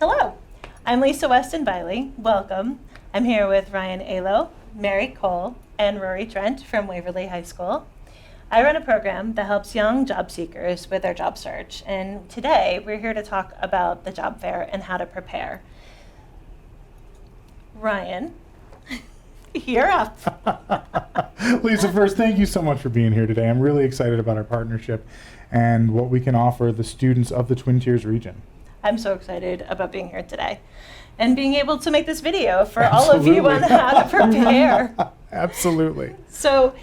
Hello, I'm Lisa Weston Bialy. Welcome. I'm here with Ryan Alo, Mary Cole, and Rory Trent from Waverly High School. I run a program that helps young job seekers with their job search, and today we're here to talk about the job fair and how to prepare. Ryan, you're up. Lisa, first, thank you so much for being here today. I'm really excited about our partnership and what we can offer the students of the Twin Tiers region. I'm so excited about being here today and being able to make this video for all of you on how to prepare. Absolutely. So,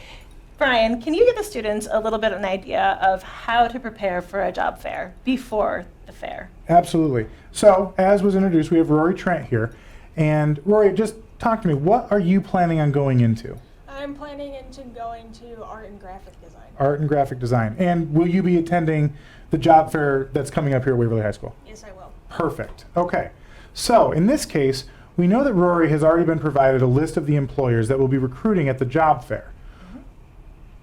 Brian, can you give the students a little bit of an idea of how to prepare for a job fair before the fair? Absolutely. So, as was introduced, we have Rory Trent here. And Rory, just talk to me. What are you planning on going into? I'm planning into going to art and graphic design. Art and graphic design. And will you be attending the job fair that's coming up here at Waverly High School? Yes, I will. Perfect. Okay. So, in this case, we know that Rory has already been provided a list of the employers that will be recruiting at the job fair.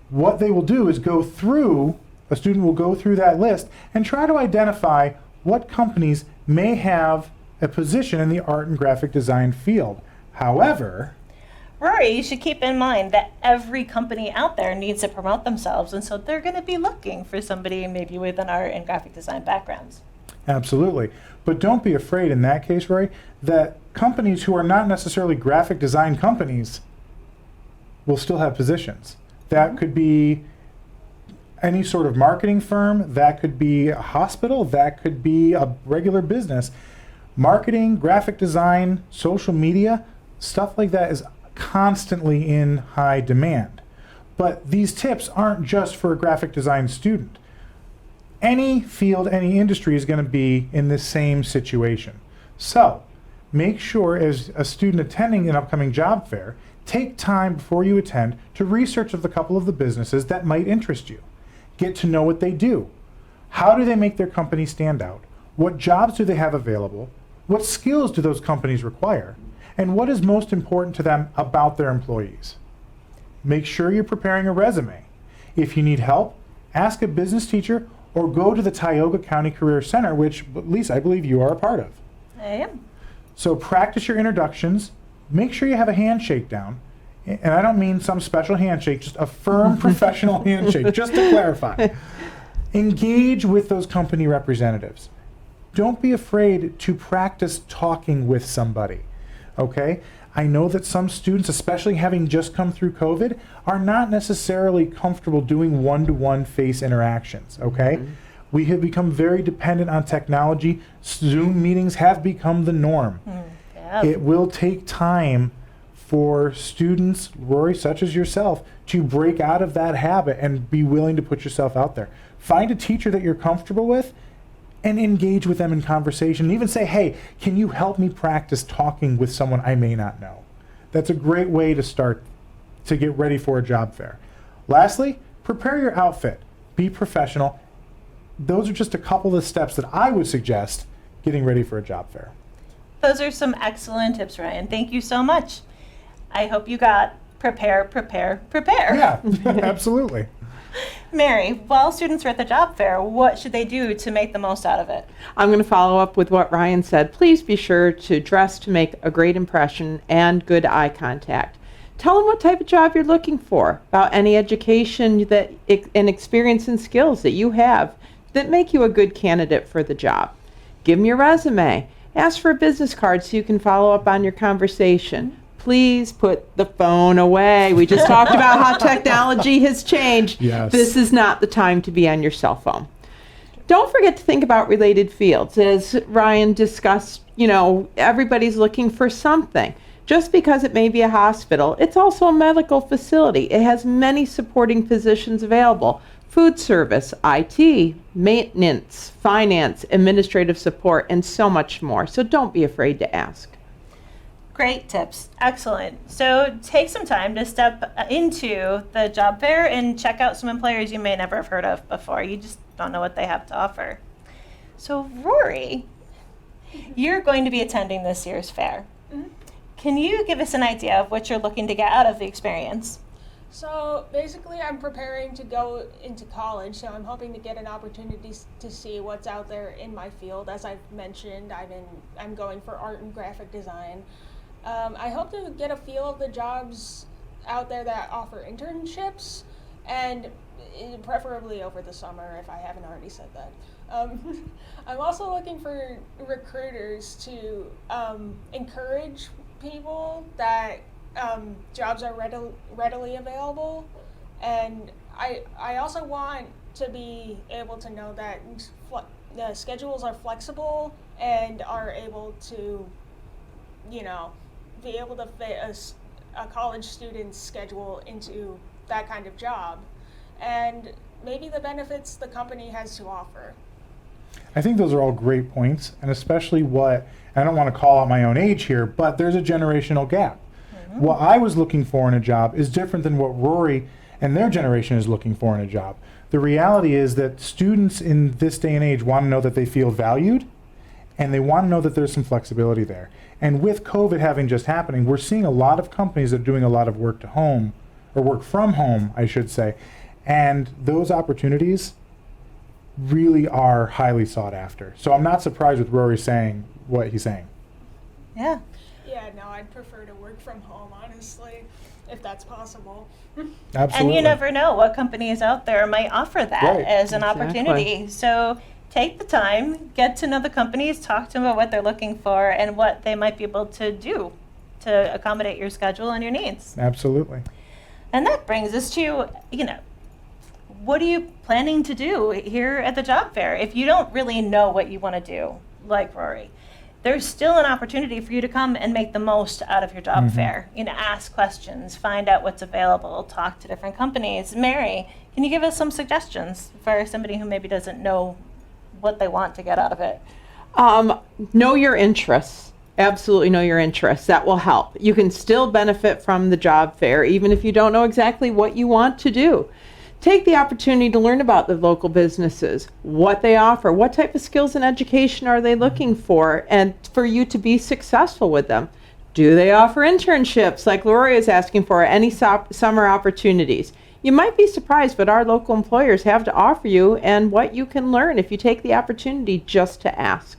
What they will do is a student will go through that list and try to identify what companies may have a position in the art and graphic design field. However, Rory, you should keep in mind that every company out there needs to promote themselves, and so they're going to be looking for somebody maybe with an art and graphic design background. Absolutely. But don't be afraid in that case, Rory, that companies who are not necessarily graphic design companies will still have positions. That could be any sort of marketing firm, that could be a hospital, that could be a regular business. Marketing, graphic design, social media, stuff like that is constantly in high demand. But these tips aren't just for a graphic design student. Any field, any industry is going to be in the same situation. So make sure as a student attending an upcoming job fair, take time before you attend to research a couple of the businesses that might interest you. Get to know what they do. How do they make their company stand out? What jobs do they have available? What skills do those companies require? And what is most important to them about their employees? Make sure you're preparing a resume. If you need help, ask a business teacher or go to the Tioga County Career Center, which, Lisa, I believe you are a part of. I am. So practice your introductions. Make sure you have a handshake down. And I don't mean some special handshake, just a firm professional handshake, just to clarify. Engage with those company representatives. Don't be afraid to practice talking with somebody, okay? I know that some students, especially having just come through COVID, are not necessarily comfortable doing one-to-one face interactions, okay? Mm-hmm. We have become very dependent on technology. Zoom meetings have become the norm. Yeah. It will take time for students, Rory, such as yourself, to break out of that habit and be willing to put yourself out there. Find a teacher that you're comfortable with and engage with them in conversation. And even say, hey, can you help me practice talking with someone I may not know? That's a great way to start to get ready for a job fair. Lastly, prepare your outfit. Be professional. Those are just a couple of steps that I would suggest getting ready for a job fair. Those are some excellent tips, Ryan. Thank you so much. I hope you got prepare. Yeah, absolutely. Mary, while students are at the job fair, what should they do to make the most out of it? I'm going to follow up with what Ryan said. Please be sure to dress to make a great impression and good eye contact. Tell them what type of job you're looking for, about any education and experience and skills that you have that make you a good candidate for the job. Give them your resume. Ask for a business card so you can follow up on your conversation. Please put the phone away. We just talked about how technology has changed. Yes. This is not the time to be on your cell phone. Don't forget to think about related fields. As Ryan discussed, everybody's looking for something. Just because it may be a hospital, it's also a medical facility. It has many supporting positions available. Food service, IT, maintenance, finance, administrative support, and so much more. So don't be afraid to ask. Great tips. Excellent. So take some time to step into the job fair and check out some employers you may never have heard of before. You just don't know what they have to offer. So Rory, you're going to be attending this year's fair. Mm-hmm. Can you give us an idea of what you're looking to get out of the experience? So basically, I'm preparing to go into college, so I'm hoping to get an opportunity to see what's out there in my field. As I've mentioned, I'm going for art and graphic design. I hope to get a feel of the jobs out there that offer internships, and preferably over the summer if I haven't already said that. I'm also looking for recruiters to encourage people that jobs are readily available, and I also want to be able to know that the schedules are flexible and are able to, be able to fit a college student's schedule into that kind of job, and maybe the benefits the company has to offer. I think those are all great points, and especially I don't want to call out my own age here, but there's a generational gap. What I was looking for in a job is different than what Rory and their generation is looking for in a job. The reality is that students in this day and age want to know that they feel valued, and they want to know that there's some flexibility there. And with COVID having just happening, we're seeing a lot of companies that are doing a lot of work to home, or work from home, I should say, and those opportunities really are highly sought after. So I'm not surprised with Rory saying what he's saying. Yeah. Yeah, no, I'd prefer to work from home, honestly, if that's possible. Absolutely. And you never know what companies out there might offer that Right. as an Exactly. opportunity. So take the time, get to know the companies, talk to them about what they're looking for and what they might be able to do to accommodate your schedule and your needs. Absolutely. And that brings us to, what are you planning to do here at the job fair? If you don't really know what you want to do, like Rory, there's still an opportunity for you to come and make the most out of your job fair. Ask questions, find out what's available, talk to different companies. Mary, can you give us some suggestions for somebody who maybe doesn't know what they want to get out of it? Know your interests. Absolutely know your interests. That will help. You can still benefit from the job fair, even if you don't know exactly what you want to do. Take the opportunity to learn about the local businesses, what they offer, what type of skills and education are they looking for, and for you to be successful with them. Do they offer internships like Lori is asking for, any summer opportunities? You might be surprised what our local employers have to offer you and what you can learn if you take the opportunity just to ask.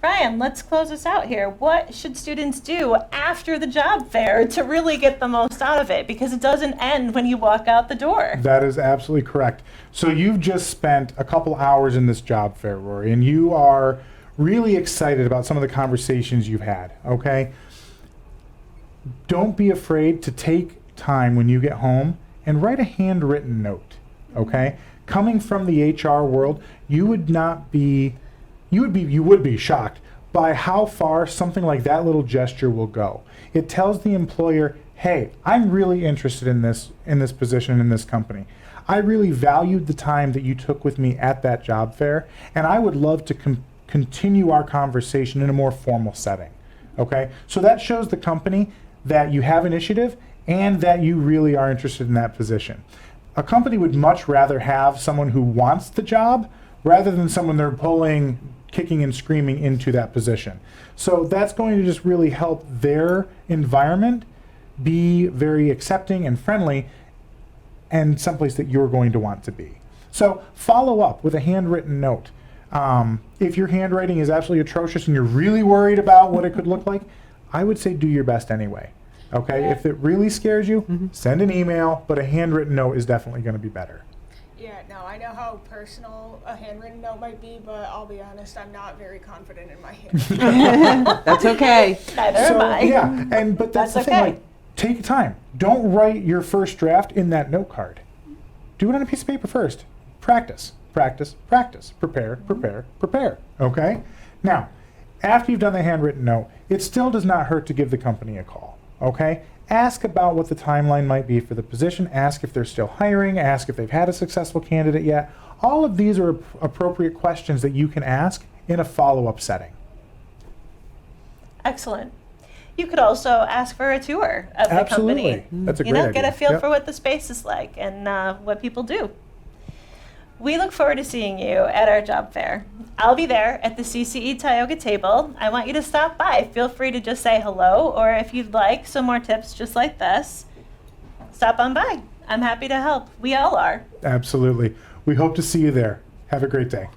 Ryan, let's close us out here. What should students do after the job fair to really get the most out of it? Because it doesn't end when you walk out the door. That is absolutely correct. So you've just spent a couple hours in this job fair, Rory, and you are really excited about some of the conversations you've had, okay? Don't be afraid to take time when you get home and write a handwritten note, okay? Coming from the HR world, you would be shocked by how far something like that little gesture will go. It tells the employer, hey, I'm really interested in this position in this company. I really valued the time that you took with me at that job fair, and I would love to continue our conversation in a more formal setting. Okay? So that shows the company that you have initiative and that you really are interested in that position. A company would much rather have someone who wants the job rather than someone they're kicking and screaming into that position. So that's going to just really help their environment be very accepting and friendly and someplace that you're going to want to be. So follow up with a handwritten note. If your handwriting is absolutely atrocious and you're really worried about what it could look like, I would say do your best anyway. Okay, if it really scares you, send an email, but a handwritten note is definitely going to be better. Yeah, no, I know how personal a handwritten note might be, but I'll be honest, I'm not very confident in my handwriting. That's okay. Neither am I. Yeah, but that's the thing, okay. like, take time. Don't write your first draft in that note card. Do it on a piece of paper first. Practice, practice, practice. Prepare, prepare, prepare. Okay? Now, after you've done the handwritten note, it still does not hurt to give the company a call. Okay? Ask about what the timeline might be for the position. Ask if they're still hiring. Ask if they've had a successful candidate yet. All of these are appropriate questions that you can ask in a follow-up setting. Excellent. You could also ask for a tour of the Absolutely. company. That's a great idea. Get a feel Yep. for what the space is like and what people do. We look forward to seeing you at our job fair. I'll be there at the CCE Tioga table. I want you to stop by. Feel free to just say hello, or if you'd like some more tips just like this, stop on by. I'm happy to help. We all are. Absolutely. We hope to see you there. Have a great day.